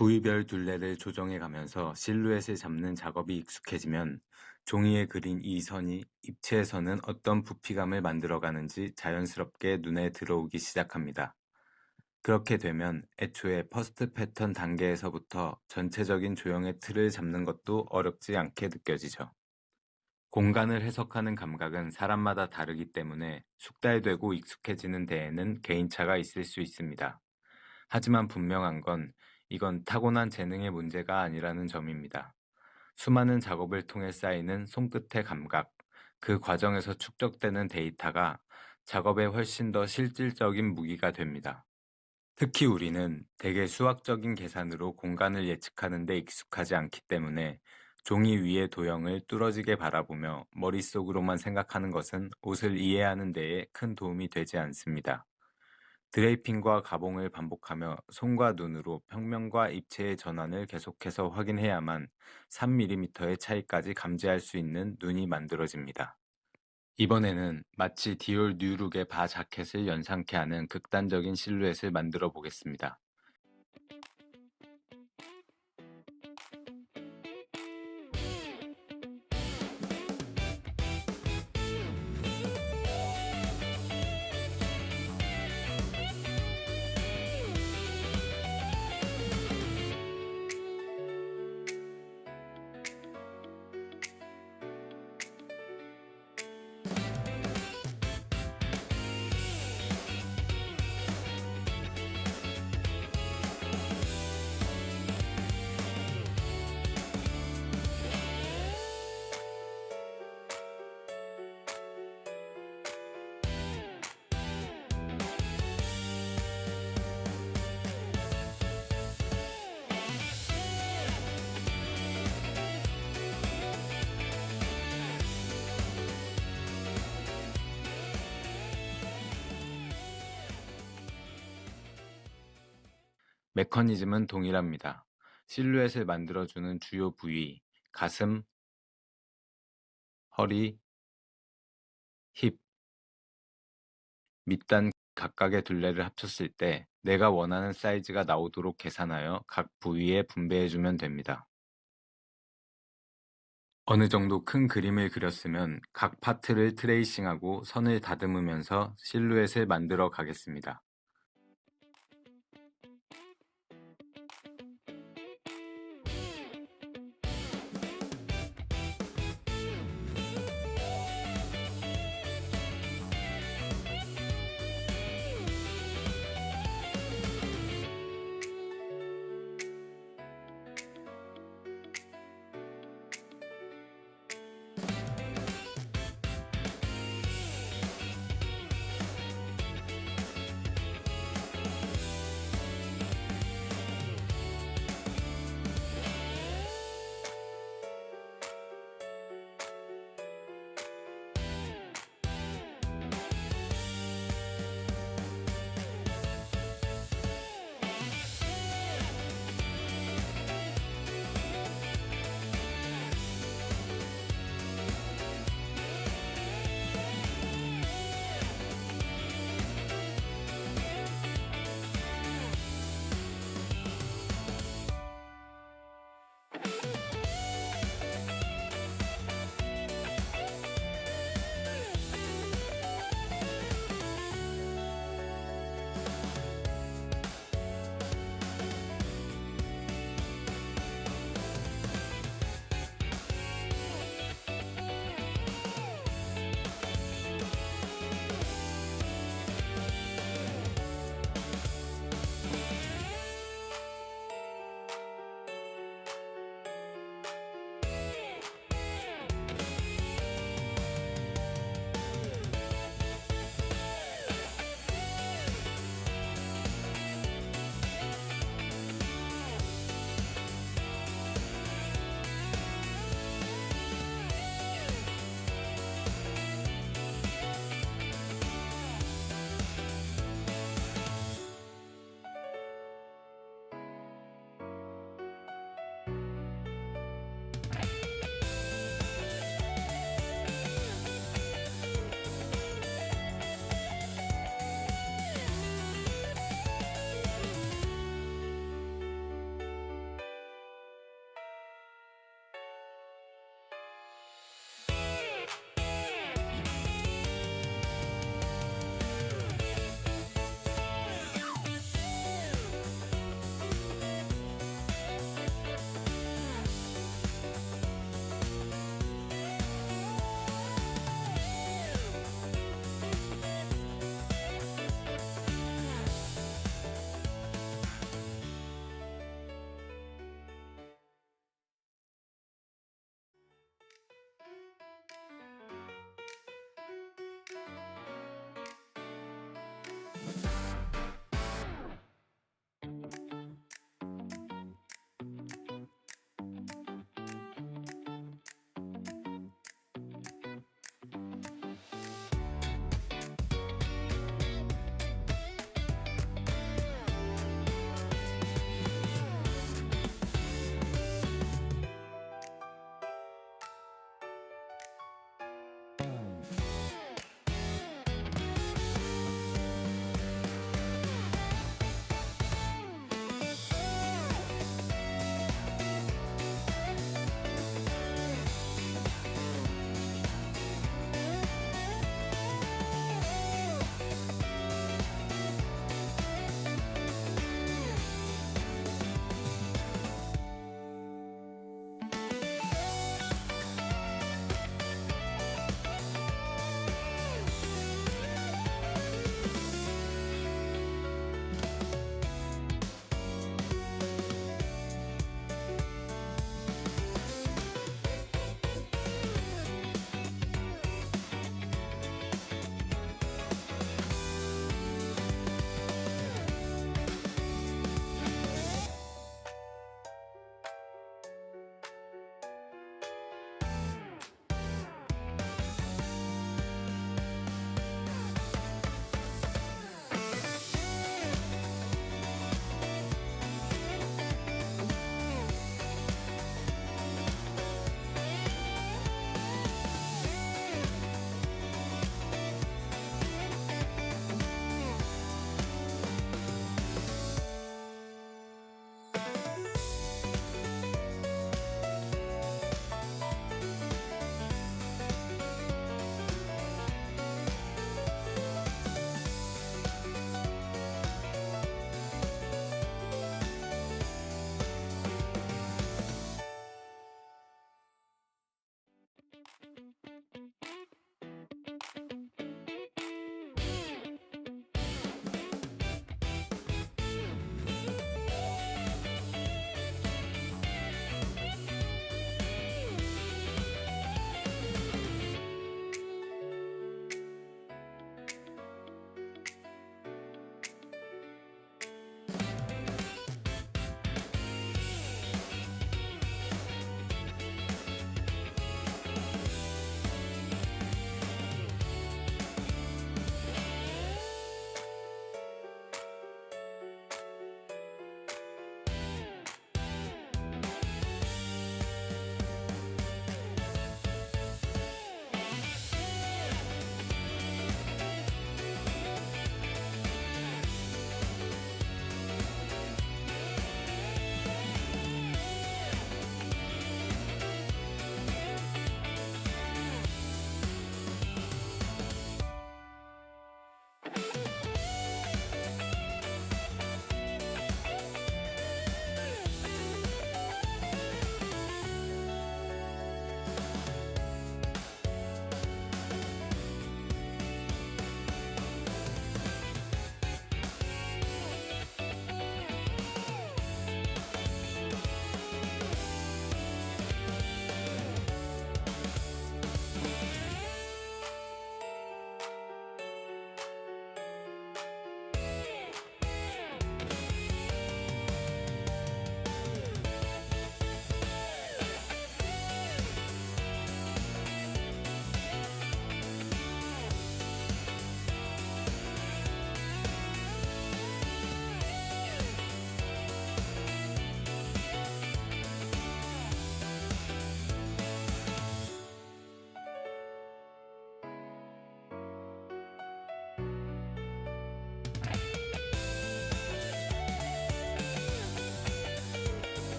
부위별 둘레를 조정해 가면서 실루엣을 잡는 작업이 익숙해지면 종이에 그린 이 선이 입체에서는 어떤 부피감을 만들어가는지 자연스럽게 눈에 들어오기 시작합니다. 그렇게 되면 애초에 퍼스트 패턴 단계에서부터 전체적인 조형의 틀을 잡는 것도 어렵지 않게 느껴지죠. 공간을 해석하는 감각은 사람마다 다르기 때문에 숙달되고 익숙해지는 데에는 개인차가 있을 수 있습니다. 하지만 분명한 건 이건 타고난 재능의 문제가 아니라는 점입니다. 수많은 작업을 통해 쌓이는 손끝의 감각, 그 과정에서 축적되는 데이터가 작업에 훨씬 더 실질적인 무기가 됩니다. 특히 우리는 대개 수학적인 계산으로 공간을 예측하는 데 익숙하지 않기 때문에 종이 위의 도형을 뚫어지게 바라보며 머릿속으로만 생각하는 것은 옷을 이해하는 데에 큰 도움이 되지 않습니다. 드레이핑과 가봉을 반복하며 손과 눈으로 평면과 입체의 전환을 계속해서 확인해야만 3mm의 차이까지 감지할 수 있는 눈이 만들어집니다. 이번에는 마치 디올 뉴룩의 바 자켓을 연상케 하는 극단적인 실루엣을 만들어 보겠습니다. 메커니즘은 동일합니다. 실루엣을 만들어주는 주요 부위, 가슴, 허리, 힙, 밑단 각각의 둘레를 합쳤을 때 내가 원하는 사이즈가 나오도록 계산하여 각 부위에 분배해주면 됩니다. 어느 정도 큰 그림을 그렸으면 각 파트를 트레이싱하고 선을 다듬으면서 실루엣을 만들어 가겠습니다.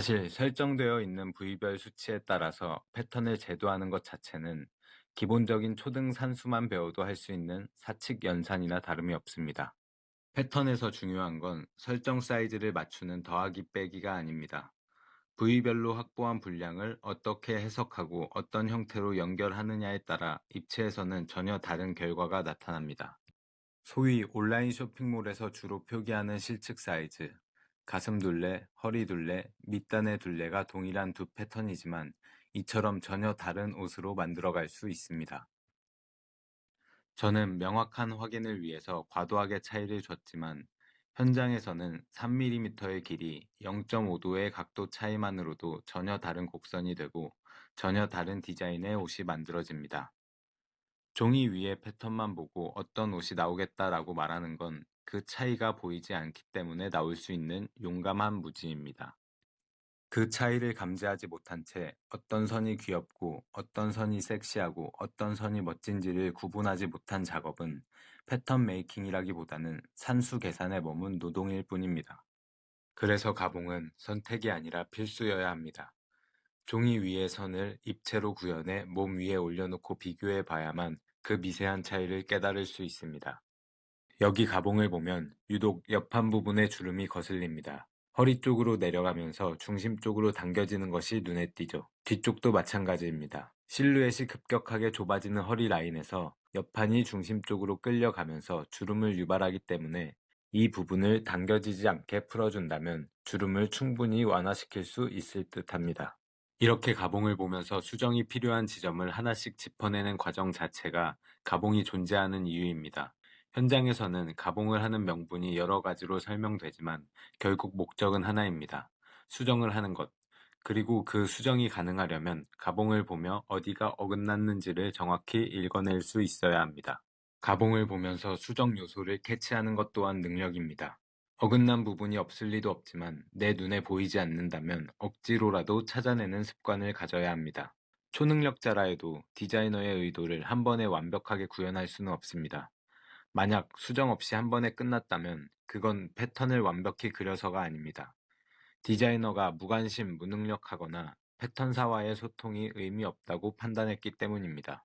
사실 설정되어 있는 부위별 수치에 따라서 패턴을 제도하는 것 자체는 기본적인 초등 산수만 배워도 할 수 있는 사칙 연산이나 다름이 없습니다. 패턴에서 중요한 건 설정 사이즈를 맞추는 더하기 빼기가 아닙니다. 부위별로 확보한 분량을 어떻게 해석하고 어떤 형태로 연결하느냐에 따라 입체에서는 전혀 다른 결과가 나타납니다. 소위 온라인 쇼핑몰에서 주로 표기하는 실측 사이즈, 가슴 둘레, 허리 둘레, 밑단의 둘레가 동일한 두 패턴이지만 이처럼 전혀 다른 옷으로 만들어갈 수 있습니다. 저는 명확한 확인을 위해서 과도하게 차이를 줬지만 현장에서는 3mm의 길이, 0.5도의 각도 차이만으로도 전혀 다른 곡선이 되고 전혀 다른 디자인의 옷이 만들어집니다. 종이 위에 패턴만 보고 어떤 옷이 나오겠다라고 말하는 건 그 차이가 보이지 않기 때문에 나올 수 있는 용감한 무지입니다. 그 차이를 감지하지 못한 채 어떤 선이 귀엽고 어떤 선이 섹시하고 어떤 선이 멋진지를 구분하지 못한 작업은 패턴 메이킹이라기보다는 산수 계산에 머문 노동일 뿐입니다. 그래서 가봉은 선택이 아니라 필수여야 합니다. 종이 위의 선을 입체로 구현해 몸 위에 올려놓고 비교해 봐야만 그 미세한 차이를 깨달을 수 있습니다. 여기 가봉을 보면 유독 옆판 부분의 주름이 거슬립니다. 허리 쪽으로 내려가면서 중심 쪽으로 당겨지는 것이 눈에 띄죠. 뒤쪽도 마찬가지입니다. 실루엣이 급격하게 좁아지는 허리 라인에서 옆판이 중심 쪽으로 끌려가면서 주름을 유발하기 때문에 이 부분을 당겨지지 않게 풀어준다면 주름을 충분히 완화시킬 수 있을 듯합니다. 이렇게 가봉을 보면서 수정이 필요한 지점을 하나씩 짚어내는 과정 자체가 가봉이 존재하는 이유입니다. 현장에서는 가봉을 하는 명분이 여러 가지로 설명되지만 결국 목적은 하나입니다. 수정을 하는 것. 그리고 그 수정이 가능하려면 가봉을 보며 어디가 어긋났는지를 정확히 읽어낼 수 있어야 합니다. 가봉을 보면서 수정 요소를 캐치하는 것 또한 능력입니다. 어긋난 부분이 없을 리도 없지만 내 눈에 보이지 않는다면 억지로라도 찾아내는 습관을 가져야 합니다. 초능력자라 해도 디자이너의 의도를 한 번에 완벽하게 구현할 수는 없습니다. 만약 수정 없이 한 번에 끝났다면 그건 패턴을 완벽히 그려서가 아닙니다. 디자이너가 무관심, 무능력하거나 패턴사와의 소통이 의미 없다고 판단했기 때문입니다.